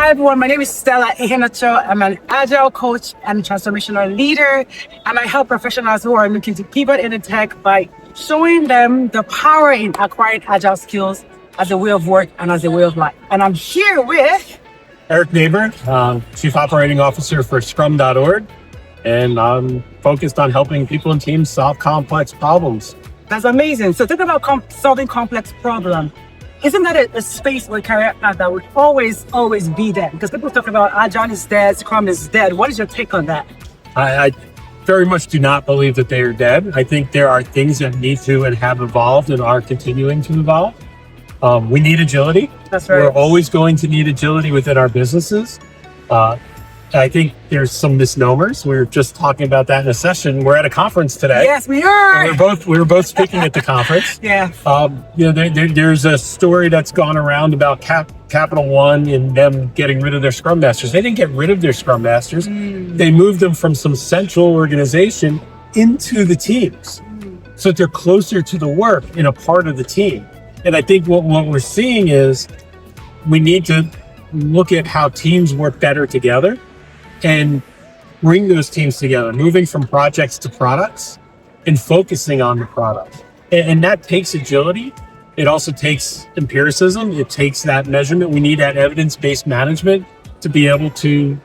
Hi everyone, my name is Stella Ihenacho. I'm an Agile Coach and transformational leader, and I help professionals who are looking to pivot into tech by showing them the power in acquiring Agile skills as a way of work and as a way of life. And I'm here with Eric Naiburg, Chief Operating Officer for Scrum.org, and I'm focused on helping people and teams solve complex problems. That's amazing. So talk about solving complex problems. Isn't that a space or a career path that would always be there? Because people talk about Agile is dead, Scrum is dead. What is your take on that? I very much do not believe that they are dead. I think there are things that need to and have evolved and are continuing to evolve. We need agility. That's right. We're always going to need agility within our businesses. I think there's some misnomers. We were just talking about that in a session. We're at a conference today. Yes, we are. We were both speaking at the conference. Yeah. There's a story that's gone around about Capital One and them getting rid of their Scrum Masters. They didn't get rid of their Scrum Masters. They moved them from some central organization into the teams, so that they're closer to the work and a part of the team. And I think what we're seeing is we need to look at how teams work better together and bring those teams together, moving from projects to products and focusing on the product. And that takes agility. It also takes empiricism. It takes that measurement. We need that evidence-based management to be able to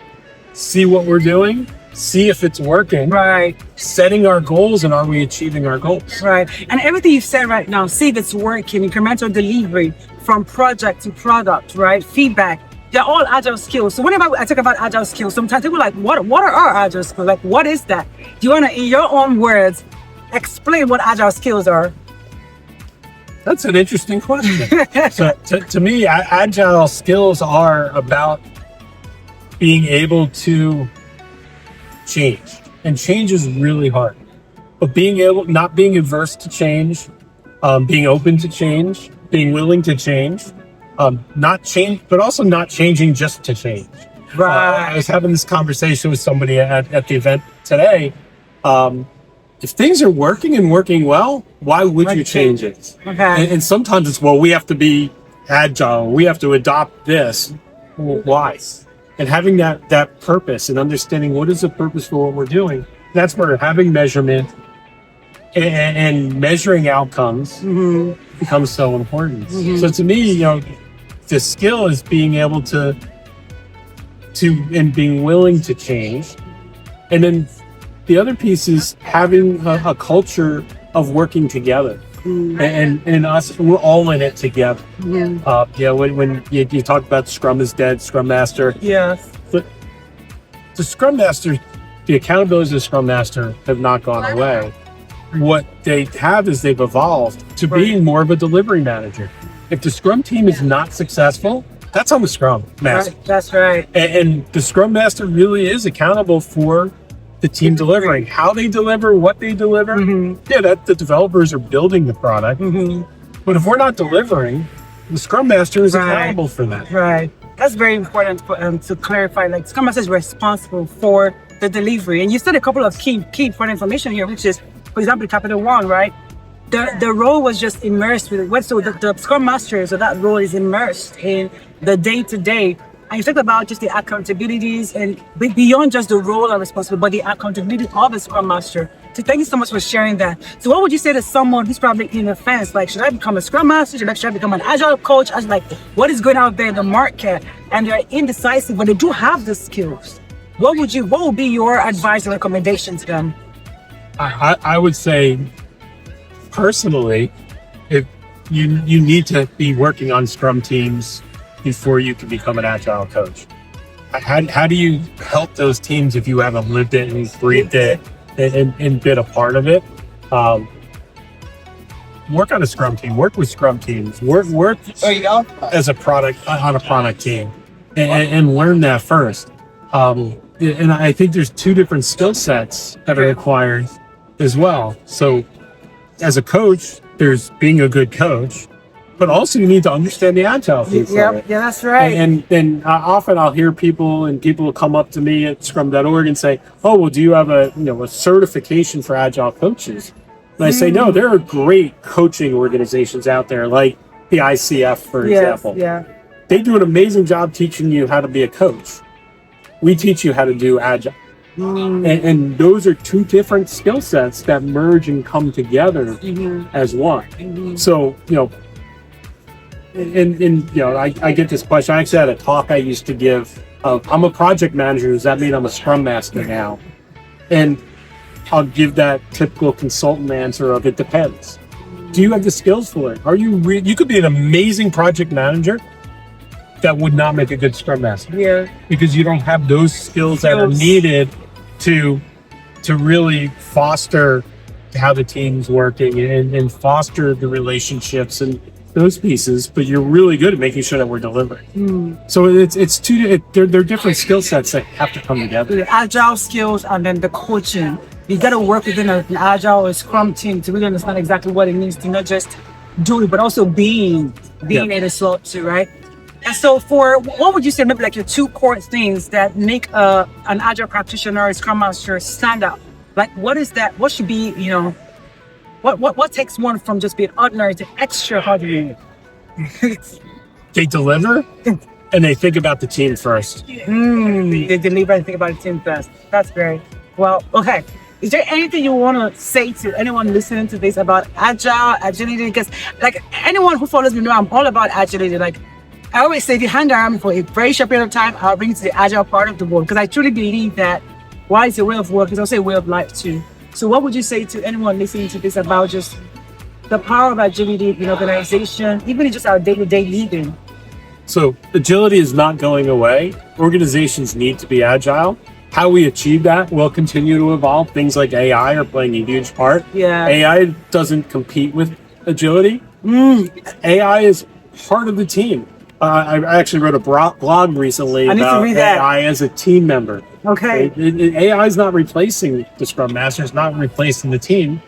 see what we're doing, see if it's working, right? Setting our goals, and are we achieving our goals? Right. And everything you've said right now, see if it's working, incremental delivery from project to product, right? Feedback. They're all Agile skills. So whenever I talk about Agile skills, sometimes people are like, what are our Agile skills? Like, what is that? Do you want to, in your own words, explain what Agile skills are? That's an interesting question. So to me, Agile skills are about being able to change. And change is really hard. But not being averse to change, being open to change, being willing to change, not change, but also not changing just to change. Right. I was having this conversation with somebody at the event today. If things are working and working well, why would you change it? Okay. And sometimes it's, well, we have to be agile. We have to adopt this. Well, why? And having that purpose and understanding what is the purpose for what we're doing. That's where having measurement and measuring outcomes becomes so important. So to me, the skill is being able to and being willing to change. And then the other piece is having a culture of working together. And us, we're all in it together. When you talk about Scrum is dead, Scrum Master. Yes. But the Scrum Master, the accountabilities of the Scrum Master have not gone away. What they have is they've evolved to being more of a delivery manager. If the Scrum team is not successful, that's on the Scrum Master. Right. That's right. And the Scrum Master really is accountable for the team delivering, how they deliver, what they deliver. That the developers are building the product. But if we're not delivering, the Scrum Master is accountable for that. Right. That's very important to clarify. Like, Scrum Master is responsible for the delivery. And you said a couple of key important information here, which is, for example, Capital One, right? The role was just immersed with it. So the Scrum Master, so that role is immersed in the day-to-day. And you talked about just the accountabilities and beyond just the role and responsibility, but the accountability of the Scrum Master. So thank you so much for sharing that. So what would you say to someone who's probably in the fence? Like, should I become a Scrum Master? Should I become an Agile Coach? Like, what is going out there in the market? And they're indecisive, but they do have the skills. What would be your advice and recommendation to them? I would say, personally, if you need to be working on Scrum teams before you can become an Agile Coach. How do you help those teams if you haven't lived it and breathed it and been a part of it? Work on a Scrum team. Work with Scrum teams. Work as a product on a product team, and learn that first. And I think there's two different skill sets that are required as well. So as a coach, there's being a good coach, but also you need to understand the Agile piece. Yeah, that's right. And often I'll hear people will come up to me at Scrum.org and say, "Oh, well, do you have a certification for Agile coaches?" And I say, no, there are great coaching organizations out there, like the ICF, for example. Yeah. They do an amazing job teaching you how to be a coach. We teach you how to do Agile. And those are two different skill sets that merge and come together as one. So, I get this question. I actually had a talk I used to give. I'm a project manager. Does that mean I'm a Scrum Master now? And I'll give that typical consultant answer of it depends. Do you have the skills for it? Are you you could be an amazing project manager that would not make a good Scrum Master. Yeah. Because you don't have those skills that are needed to really foster how the team's working and foster the relationships and those pieces, but you're really good at making sure that we're delivering. So they're different skill sets that have to come together. The Agile skills and then the coaching. You got to work within an Agile or Scrum team to really understand exactly what it means to not just do it, but also being it as well too, right? And so what would you say maybe like your two core things that make an Agile practitioner or a Scrum Master stand out? Like what is that? What should be, what takes one from just being ordinary to extraordinary? They deliver and they think about the team first. They deliver and think about the team first. That's great. Well, okay. Is there anything you want to say to anyone listening to this about agility? Because like anyone who follows me know I'm all about agility. Like I always say, if you hang around for a very short period of time, I'll bring you to the Agile part of the world. Because I truly believe that while it's a way of work, it's also a way of life too. So what would you say to anyone listening to this about just the power of agility in organization, even in just our day-to-day living? So agility is not going away. Organizations need to be agile. How we achieve that will continue to evolve. Things like AI are playing a huge part. Yeah. AI doesn't compete with agility. AI is part of the team. I actually wrote a blog recently about AI as a team member. Okay. AI is not replacing the Scrum Master. It's not replacing the team.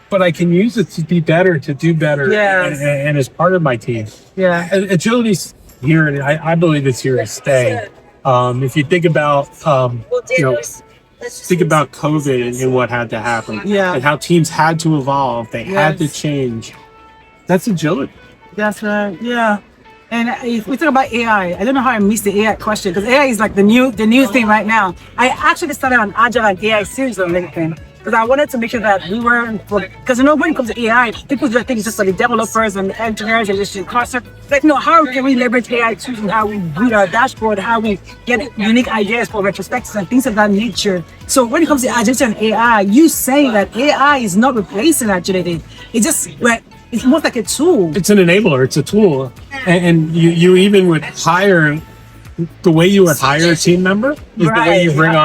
But I can use it to be better, to do better, and as part of my team. Yeah. Agility's here, and I believe it's here to stay. If you think about, think about COVID and what had to happen, and how teams had to evolve, they had to change. That's agility. That's right. Yeah. And if we talk about AI, I don't know how I missed the AI question because AI is like the new thing right now. I actually started an Agile and AI series on LinkedIn because I wanted to make sure that we weren't, because when it comes to AI, people think it's just like the developers and the engineers and just cluster. Like, how can we leverage AI tools and how we build our dashboard, how we get unique ideas for retrospectives and things of that nature. So when it comes to agility and AI, you saying that AI is not replacing agility. It's just it's more like a tool. It's an enabler. It's a tool. And you even would hire, the way you would hire a team member is the way you bring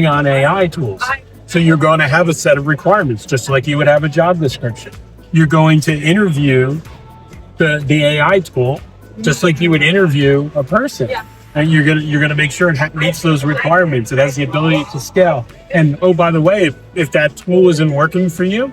on AI tools. So you're going to have a set of requirements, just like you would have a job description. You're going to interview the AI tool, just like you would interview a person. And you're gonna make sure it meets those requirements. It has the ability to scale. And oh, by the way, if that tool isn't working for you,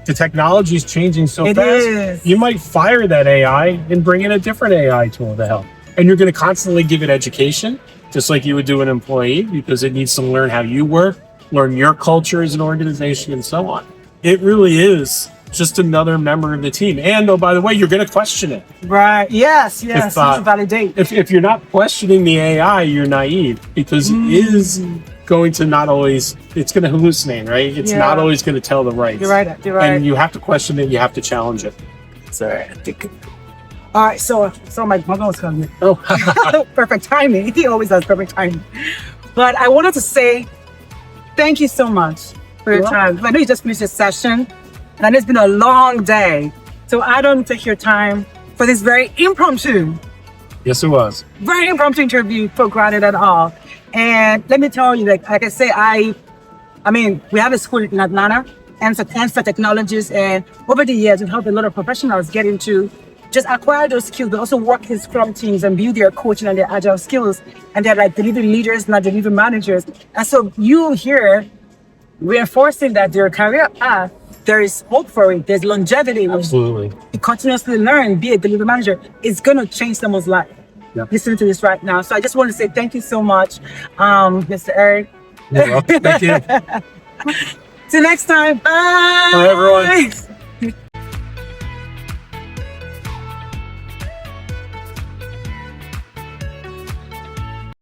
the technology is changing so fast, you might fire that AI and bring in a different AI tool to help. And you're going to constantly give it education, just like you would do an employee, because it needs to learn how you work, learn your culture as an organization, and so on. It really is just another member of the team. And oh, by the way, you're going to question it. Right. Yes. Validate. If you're not questioning the AI, you're naive, because it is going to not always, it's going to hallucinate, right? It's not always going to tell the right. You're right. And you have to question it. You have to challenge it. All right. So my mother was coming. Oh, perfect timing. He always has perfect timing. But I wanted to say thank you so much for your time. I know you just finished this session, and it's been a long day. So I don't take your time for this very impromptu. Yes, it was. Very impromptu interview for granted at all. And let me tell you, like I say, I mean, we have a school in Atlanta, NSTAR Technologies, and over the years, we've helped a lot of professionals get into just acquire those skills, but also work in Scrum teams and build their coaching and their Agile skills. And they're like delivery leaders, not delivery managers. And so you here reinforcing that their career path, there is hope for it. There's longevity. Absolutely. You continuously learn, be a delivery manager. It's going to change someone's life. Listening to this right now. So I just want to say thank you so much, Mr. Eric. You're welcome. Thank you. Till next time. Bye. Bye, everyone.